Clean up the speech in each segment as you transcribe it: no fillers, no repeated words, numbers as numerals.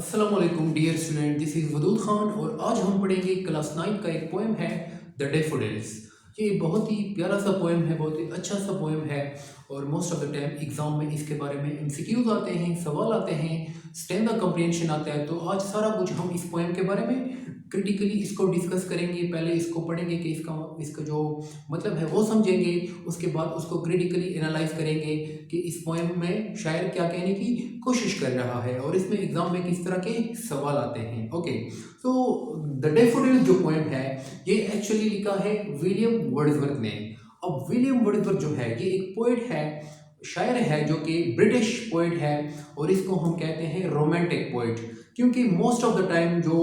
अस्सलाम वालेकुम dear student, this is Wadood Khan और आज हम पढ़ेंगे क्लास 9 का एक पोएम है द डैफोडिल्स। ये बहुत ही प्यारा सा पोएम है, बहुत ही अच्छा सा पोएम है और most of the time exam में इसके बारे में एमसीक्यूज आते हैं, सवाल आते हैं, स्टैंडर्ड कम्प्रीहेंशन आता है। तो आज सारा कुछ हम इस पोएम के बारे में क्रिटिकली इसको डिस्कस करेंगे। पहले इसको पढ़ेंगे कि इसका इसका जो मतलब है वो समझेंगे, उसके बाद उसको क्रिटिकली एनालाइज करेंगे कि इस पोएम में शायर क्या कहने की कोशिश कर रहा है और इसमें एग्जाम में किस तरह के सवाल आते हैं। ओके, तो द डैफोडिल जो पोएम है ये एक्चुअली लिखा है विलियम वर्ड्सवर्थ ने। अब विलियम वर्ड्सवर्थ जो है ये एक पोएट है, शायर है, जो कि ब्रिटिश पोएट है और इसको हम कहते हैं रोमांटिक पोएट, क्योंकि मोस्ट ऑफ द टाइम जो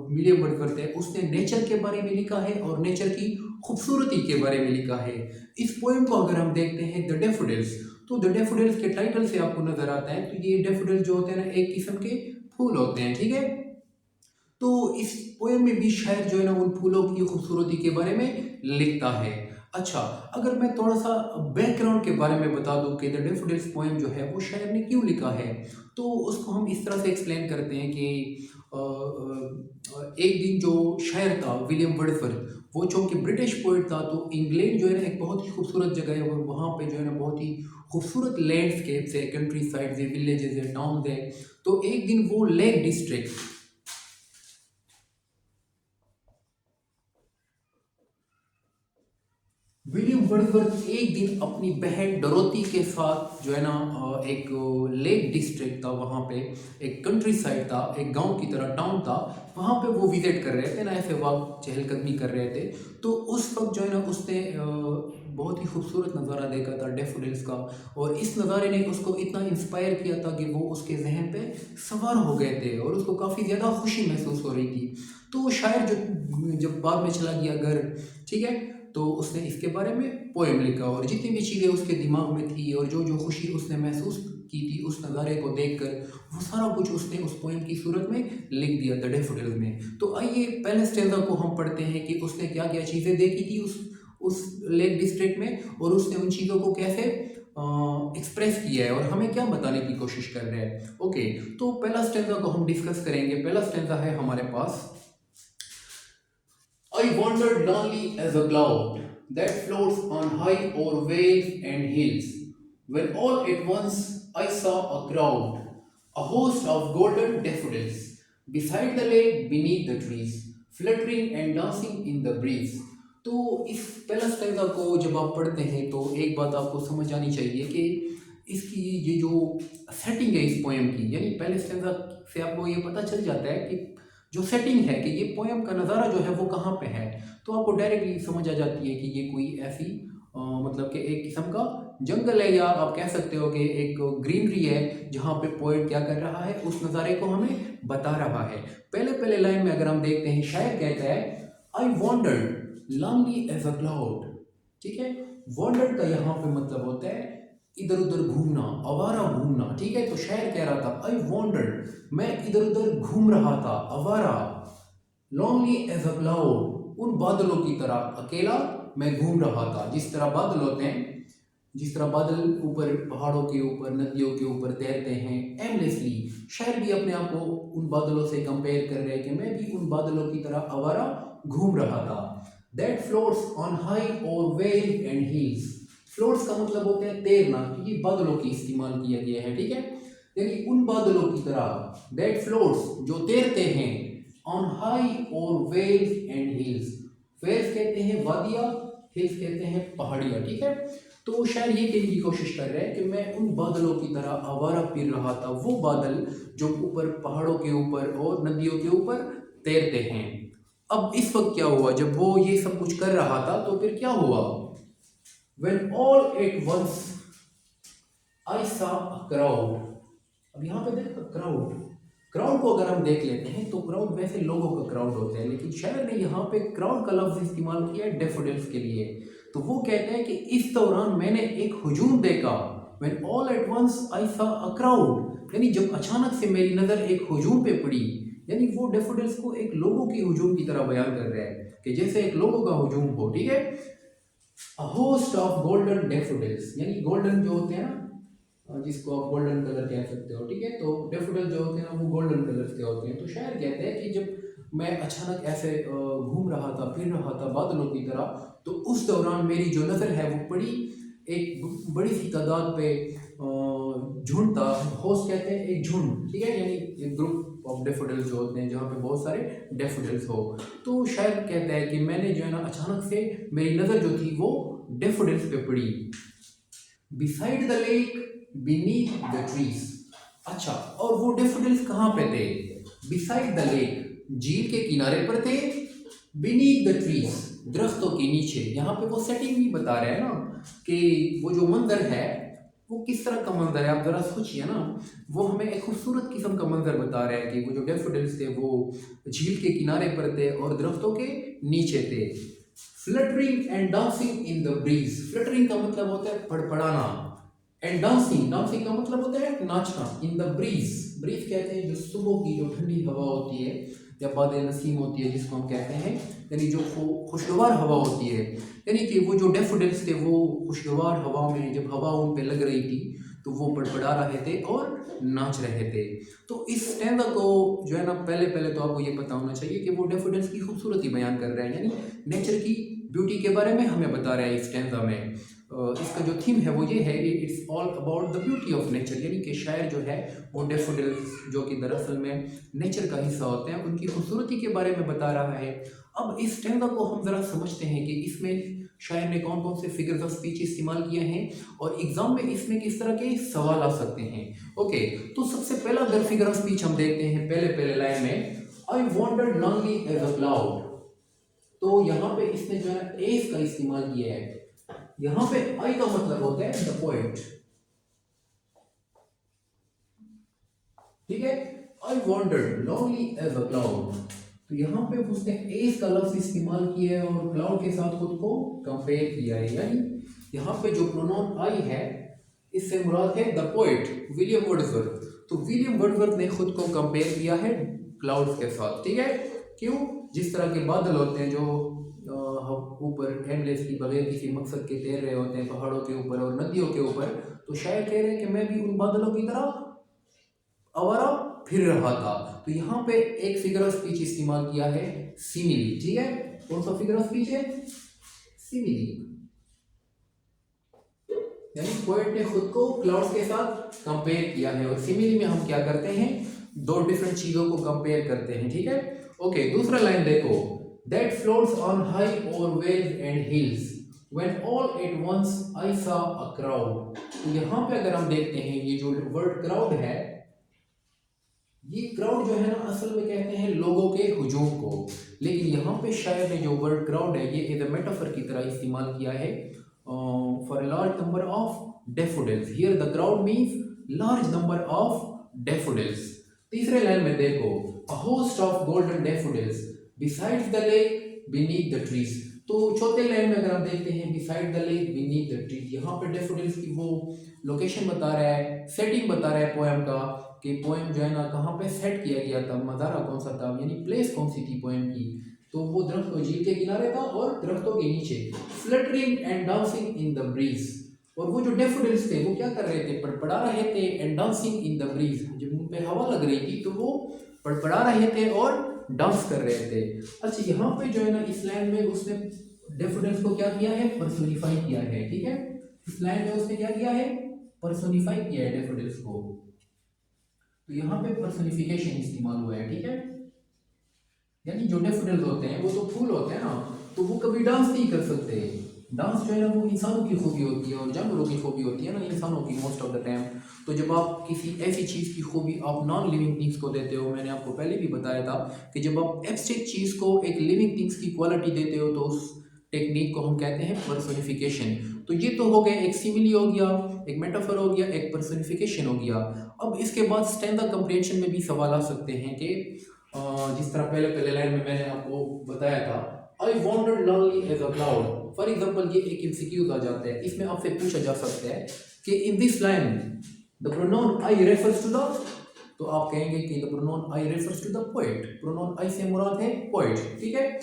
विलियम वर्ड्सवर्थ है उसने नेचर के बारे में लिखा है और नेचर की खूबसूरती के बारे में लिखा है। इस पोएम को अगर हम देखते हैं द डैफोडिल्स, तो द डैफोडिल्स के टाइटल से आपको नजर आता है, तो ये डैफोडिल्स जो होते हैं ना एक किस्म के फूल होते हैं, ठीक है। तो इस पोएम में भी शायर जो है ना उन फूलों की खूबसूरती के बारे में लिखता है। अच्छा, अगर मैं थोड़ा सा बैकग्राउंड के बारे में बता दूं कि द डैफोडिल्स पोएम जो है वो शायर ने क्यों लिखा है, तो उसको हम इस तरह से एक्सप्लेन करते हैं कि एक दिन जो शायर था विलियम वर्ड्सवर्थ, वो चूँकि ब्रिटिश पोएट था, तो इंग्लैंड जो है ना एक बहुत ही खूबसूरत जगह है और वहाँ पे जो है ना बहुत ही खूबसूरत लैंडस्केप्स है, कंट्री साइड्स है, विलेजेस है, टाउन्स है। तो एक दिन वो लेक डिस्ट्रिक्ट, विलियम वर्ड्सवर्थ एक दिन अपनी बहन डोरोथी के साथ जो है ना एक लेक डिस्ट्रिक्ट था, वहाँ पे एक कंट्री साइड था, एक गांव की तरह टाउन था, वहाँ पे वो विजिट कर रहे थे ना, ऐसे वक्त चहलकदमी कर रहे थे। तो उस वक्त जो है ना उसने बहुत ही खूबसूरत नज़ारा देखा था डैफोडिल्स का, और इस नज़ारे ने उसको इतना इंस्पायर किया था कि वो उसके जहन पे सवार हो गए थे और उसको काफ़ी ज़्यादा खुशी महसूस हो रही थी। तो शायर जो जब बाद में चला गया घर, ठीक है, तो उसने इसके बारे में पोएम लिखा और जितनी भी चीज़ें उसके दिमाग में थी और जो जो खुशी उसने महसूस की थी उस नज़ारे को देखकर, वो सारा कुछ उसने उस पोएम की सूरत में लिख दिया द डैफोडिल्स में। तो आइए पहले स्टेंजा को हम पढ़ते हैं कि उसने क्या क्या चीज़ें देखी थी उस लेक डिस्ट्रिक्ट में और उसने उन चीज़ों को कैसे एक्सप्रेस किया है और हमें क्या बताने की कोशिश कर रहे हैं। ओके, तो पहला स्टेंजा को हम डिस्कस करेंगे। पहला स्टेंजा है हमारे पास, I wandered lonely as a cloud that floats on high o'er vales and hills, when all at once I saw a crowd, a host of golden daffodils, beside the lake beneath the trees, fluttering and dancing in the breeze. तो इस पहला stanza को जब आप पढ़ते हैं तो एक बात आपको समझ आनी चाहिए कि इसकी ये जो सेटिंग है इस पोएम की, यानी पहले स्टैंजा से आपको ये पता चल जाता है कि जो सेटिंग है कि ये पोएम का नज़ारा जो है वो कहाँ पे है। तो आपको डायरेक्टली समझ आ जाती है कि ये कोई ऐसी मतलब कि एक किस्म का जंगल है, या आप कह सकते हो कि एक ग्रीनरी है जहाँ पे पोएट क्या कर रहा है, उस नज़ारे को हमें बता रहा है। पहले पहले लाइन में अगर हम देखते हैं, शायर कहता है I wandered lonely as a cloud, ठीक है। वॉन्डर्ड का यहाँ पे मतलब होता है इधर उधर घूमना, आवारा घूमना, ठीक है। तो शायर कह रहा था आई वॉन्डर्ड, मैं इधर उधर घूम रहा था, आवारा, लॉन्गली एज अ क्लाउड, उन बादलों की तरह अकेला मैं घूम रहा था। जिस तरह बादल होते हैं, जिस तरह बादल ऊपर पहाड़ों के ऊपर नदियों के ऊपर तैरते हैं एमलेसली, शायर भी अपने आप को उन बादलों से कंपेयर कर रहे हैं कि मैं भी उन बादलों की तरह आवारा घूम रहा था। दैट फ्लोट्स ऑन हाई और वेल एंड हिल्स, फ्लोट्स का मतलब होता है तैरना, तो ये बादलों की इस्तेमाल किया गया है, ठीक है। यानी उन बादलों की तरह, दैट फ्लोट्स जो तैरते हैं, ऑन हाई और वेल्स एंड हिल्स, वेल्स कहते हैं वादियाँ, हिल्स कहते हैं पहाड़ियाँ, ठीक है। तो शायद ये कहने की कोशिश कर रहे हैं कि मैं उन बादलों की तरह आवारा फिर रहा था, वो बादल जो ऊपर पहाड़ों के ऊपर और नदियों के ऊपर तैरते हैं। अब इस वक्त क्या हुआ, जब वो ये सब कुछ कर रहा था तो फिर क्या हुआ, when all at once I saw a crowd। अब यहाँ पे देखो क्राउड, क्राउड को अगर हम देख लेते हैं तो क्राउड वैसे लोगों का क्राउड होता है, लेकिन शायर ने यहाँ पे क्राउड का लफ्ज इस्तेमाल किया है डैफोडिल्स के लिए। तो वो कहते हैं कि इस दौरान मैंने एक हुजूम देखा, when all at once I saw a crowd, यानी जब अचानक से मेरी नज़र एक हुजूम पे पड़ी, यानी वो डैफोडिल्स को एक लोगों की हुजूम की तरह बयान कर रहा है कि जैसे एक लोगों का हुजूम हो, ठीक है। A host of golden daffodils, यानी गोल्डन जो होते हैं ना जिसको आप गोल्डन कलर कह सकते हो, ठीक है। तो डेफोडिल जो होते हैं ना वो गोल्डन कलर के होते हैं। तो शायर कहते हैं कि जब मैं अचानक ऐसे घूम रहा था, फिर रहा था बादलों की तरह, तो उस दौरान मेरी जो नज़र है वो पड़ी एक बड़ी सी तादाद पे, झुंड था। होस्ट कहते हैं एक झुंड, ठीक है, यानी एक ग्रुप ऑफ डेफोडिल्स जो होते हैं जहाँ पे बहुत सारे डेफोडिल्स हो। तो शायर कहता है कि मैंने जो है ना अचानक से मेरी नज़र जो थी वो डेफोडिल्स पे पड़ी। Beside the lake, beneath the trees. अच्छा, और वो डेफोडिल्स कहाँ पे थे? बिसाइड द लेक, झील के किनारे पर थे। बीनीथ द ट्रीज, दरख्तों के नीचे। यहाँ पे वो सेटिंग भी बता रहे हैं ना कि वो जो मंजर है वो किस तरह का मंजर है। आप जरा सोचिए ना, वो हमें एक खूबसूरत किस्म का मंजर बता रहा है कि वो जो डेफोडिल्स थे वो झील के किनारे पर थे और दरख्तों के नीचे थे। Fluttering and dancing in the breeze. Fluttering का मतलब होता है फड़फड़ाना, एंड डांसिंग, डांसिंग का मतलब होता है नाचना। इन द ब्रीज, ब्रीज कहते हैं जो सुबह की जो ठंडी हवा होती है या बाद नसीम होती है जिसको हम कहते हैं, यानी जो खुशगवार हवा होती है। यानी कि वो जो डेफोडिल्स थे वो खुशगवार हवा में जब हवा उन पे लग रही थी तो वो बड़बड़ा रहे थे और नाच रहे थे। तो इस स्टैंजा को जो है ना पहले पहले तो आपको ये पता होना चाहिए कि वो डेफोडिल्स की खूबसूरती बयान कर रहे हैं, यानी नेचर की ब्यूटी के बारे में हमें बता रहे हैं इस स्टैंजा में। इसका जो थीम है वो ये है, it's all about the beauty of nature. यानी कि शायर जो है वो डेफोडिल्स जो कि दरअसल में नेचर का हिस्सा होते हैं उनकी खूबसूरती के बारे में बता रहा है। अब इस स्टैंजा को हम ज़रा समझते हैं कि इसमें शायर ने कौन कौन से फिगर्स ऑफ स्पीच इस्तेमाल किए हैं और एग्जाम में इसमें किस तरह के सवाल आ सकते हैं। ओके, तो सबसे पहला अगर फिगर ऑफ स्पीच हम देखते हैं पहले पहले लाइन में, I wandered lonely as a cloud. तो यहाँ पे इसने जो है एज का इस्तेमाल किया है। यहाँ पे आई का मतलब होता है द पोएट, ठीक है। I wandered lonely as a cloud, तो यहाँ पे उसने एज का लफ्ज इस्तेमाल किया है और क्लाउड के साथ खुद को कंपेयर किया है। यानी यहाँ पे जो प्रोनाउन आई है इससे मुराद है द पोएट विलियम वर्ड्सवर्थ। तो विलियम वर्ड्सवर्थ ने खुद को कंपेयर किया है क्लाउड्स के साथ, ठीक है। क्यों? जिस तरह के बादल होते हैं जो ऊपर एमलेसली बगैर किसी मकसद के तैर रहे होते हैं पहाड़ों के ऊपर और नदियों के ऊपर, तो शायद कह रहे हैं कि मैं भी उन बादलों की तरह आवारा फिर रहा था। तो यहाँ पे एक फिगर ऑफ स्पीच इस्तेमाल किया है सिमिली, ठीक है। कौन सा फिगर ऑफ स्पीच है? सिमिली। यानी पोएट ने खुद को क्लाउड्स के साथ कंपेयर किया है और सिमिली में हम क्या करते हैं, दो डिफरेंट चीजों को कंपेयर करते हैं, ठीक है। ओके, दूसरा लाइन देखो, that floats on high over vales and hills when all at once I saw a crowd. तो यहाँ पे अगर हम देखते हैं ये जो वर्ड क्राउड है, ये क्राउड जो है ना असल में कहते हैं लोगों के हुजूम को, लेकिन यहाँ पे शायद ने जो वर्ड क्राउड है ये एज अ मेटाफर की तरह इस्तेमाल किया है for a large number of daffodils. Here the crowd means large number of daffodils. तीसरे लाइन में देखो, a host of golden daffodils besides the lake beneath the trees. तो चौथे लाइन में अगर हम देखते हैं beside the lake beneath the trees, यहाँ पे डेफोडिल्स की वो लोकेशन बता रहा है, सेटिंग बता रहा है पोएम का कि पोएम जो है ना कहाँ पे सेट किया गया था, मज़ारा कौन सा था, यानी प्लेस कौन सी थी पोएम की। तो वो दरख्त झील के किनारे था और दरख्तों के नीचे। Fluttering and dancing in the breeze, और वो जो डेफोडिल्स थे वो क्या कर रहे थे, पड़पड़ा रहे थे। And dancing in the breeze, जब उन पे हवा लग रही थी तो वो पड़पड़ा रहे थे और डांस कर रहे थे। अच्छा, यहाँ पे जो है ना इस लाइन में उसने डेफोडिल्स को क्या किया है, पर्सोनिफाई किया है, ठीक है। इस लाइन में उसने क्या किया है, पर्सोनिफाई किया है डेफोडिल्स को। तो यहाँ पे पर्सनिफिकेशन इस्तेमाल हुआ है, ठीक है। यानी जो डेफोडिल्स होते हैं वो तो फूल होते हैं ना, तो वो कभी डांस नहीं कर सकते। डांस जो है ना वो इंसानों की खूबी होती है और जानवरों की खूबी होती है ना, इंसानों की मोस्ट ऑफ द टाइम। तो जब आप किसी ऐसी चीज़ की खूबी आप नॉन लिविंग थिंग्स को देते हो, मैंने आपको पहले भी बताया था कि जब आप एब्स्ट्रैक्ट चीज़ को एक लिविंग थिंग्स की क्वालिटी देते हो तो उस टेक्निक को हम कहते हैं पर्सोनिफिकेशन। तो ये तो हो गया, एक सिमिली हो गया, एक मेटाफर हो गया, एक पर्सोनिफिकेशन हो गया। अब इसके बाद स्टैंडा कंप्रिहेंशन में भी सवाल आ सकते हैं कि जिस तरह पहले पहले लाइन में मैंने आपको बताया था, I wandered lonely as a cloud. For example ये एक एमसीक्यूज आ जाता है, इसमें आपसे पूछा जा सकता है कि in this line the pronoun I refers to the, तो आप कहेंगे कि the pronoun I refers to the poet. Pronoun I से मुराद है पोएट, ठीक है।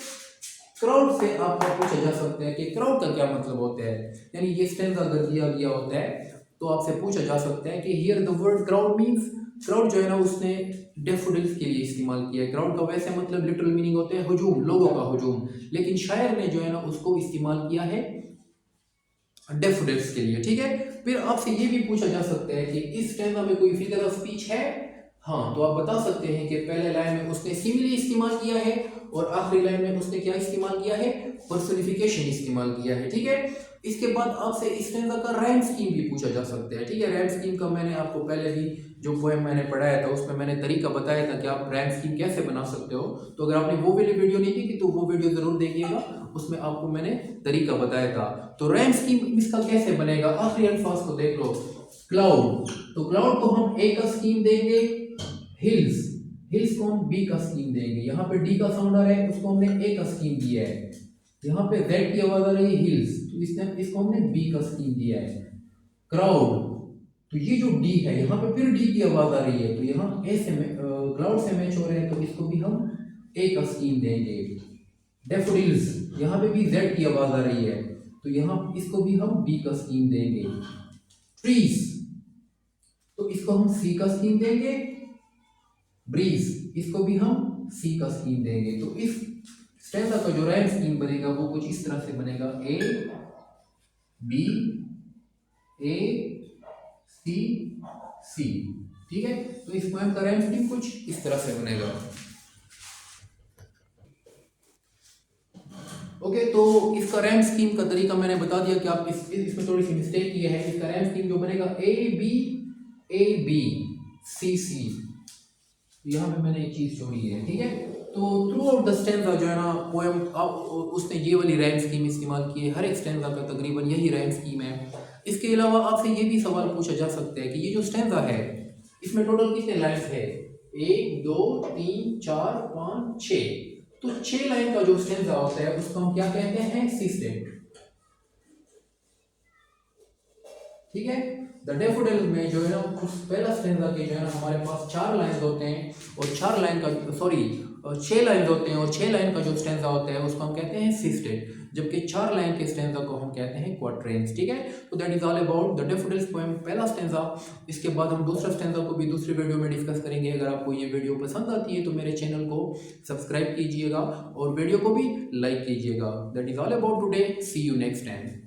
क्राउड से आपको पूछा जा सकता है कि क्राउड का क्या मतलब होता है, यानी ये स्टैंजा अगर दिया गया होता है तो आपसे पूछा जा सकता है कि here the word crowd means, crowd जो है ना उसने डेफोडिल्स के लिए इस्तेमाल किया है। क्राउड का वैसे मतलब लिटरल मीनिंग होता है हुजूम, लोगों का हुजूम, लेकिन शायर ने जो है ना उसको इस्तेमाल किया है डेफोडिल्स के लिए, ठीक है। फिर आपसे ये भी पूछा जा सकता है कि इस स्टैंजा में कोई फिगर ऑफ स्पीच है। हाँ, तो आप बता सकते हैं कि पहले लाइन में उसने सिमिली इस्तेमाल किया है और आखिरी लाइन में उसने क्या इस्तेमाल किया है, पर्सोनिफिकेशन इस्तेमाल किया है, ठीक है। इसके बाद आपसे इस स्टैंजा का राइम स्कीम भी पूछा जा सकता है, ठीक है। राइम स्कीम का मैंने आपको पहले भी जो पोएम मैंने पढ़ाया था उसमें मैंने तरीका बताया था कि आप राइम स्कीम कैसे बना सकते हो। तो अगर आपने वो वाली वीडियो नहीं देखी तो वो वीडियो जरूर देखिएगा, उसमें आपको मैंने तरीका बताया था। तो राइम स्कीम इसका कैसे बनेगा, आखिरी अल्फाज को देख लो, क्लाउड, तो क्लाउड को हम ए का स्कीम देंगे, हिल्स, हिल्स को हम बी का स्कीम देंगे, यहाँ पे डी का साउंड आ रहा है उसको हमने ए का स्कीम दिया है, यहाँ पे जेड की आवाज आ रही है हिल्स, तो इसको हमने बी का स्कीम दिया है। क्राउड, तो ये जो डी है यहाँ पे फिर डी की आवाज आ रही है, तो यहाँ ए से क्लाउड से मैच हो रहे हैं, तो इसको भी हम ए का स्कीम देंगे। डेफोडिल्स, यहाँ पे भी जेड की आवाज आ रही है, तो यहाँ इसको भी हम बी का स्कीम देंगे। ट्रीज, तो इसको हम सी का स्कीम देंगे। ब्रीज, इसको भी हम सी का स्कीम देंगे। तो इस स्टैंजा का जो राइम स्कीम बनेगा वो कुछ इस तरह से बनेगा, ए बी ए सी सी, ठीक है। तो इस पोएम का राइम स्कीम कुछ इस तरह से बनेगा। ओके, तो इसका रैम स्कीम का तरीका मैंने बता दिया कि आप इसमें थोड़ी सी मिस्टेक की है। इसका रैम स्कीम जो बनेगा ए बी सी सी, यहाँ पे मैंने एक चीज छोड़ी है, ठीक है। तो थ्रू आउट द स्टैंजा जो है ना पोएम उसने ये वाली रैम स्कीम इस्तेमाल की है, हर एक स्टैंजा का तकरीबन यही रैम स्कीम है। इसके अलावा आपसे ये भी सवाल पूछा जा सकता है कि ये जो स्टैंजा है इसमें टोटल कितने लाइन्स है, 1 2 3 4 5 6, तो 6 लाइन का जो स्टैंजा होता है उसको हम क्या कहते हैं, सिस्टेट, ठीक है। द डेफोडिल में जो है ना उस पहला स्टैंजा के जो है ना हमारे पास 4 लाइन होते हैं और 6 लाइन होते हैं और 6 लाइन का जो स्टैंजा होता है उसको हम कहते हैं सिस्टेट, जबकि 4 लाइन के स्टैंजा को हम कहते हैं क्वाट्रेंस, ठीक है। तो that is all about the daffodils poem पहला स्टैंजा। इसके बाद हम दूसरा स्टैंजा को भी दूसरी वीडियो में डिस्कस करेंगे। अगर आपको ये वीडियो पसंद आती है तो मेरे चैनल को सब्सक्राइब कीजिएगा और वीडियो को भी लाइक कीजिएगा। That is all about today, see you next time.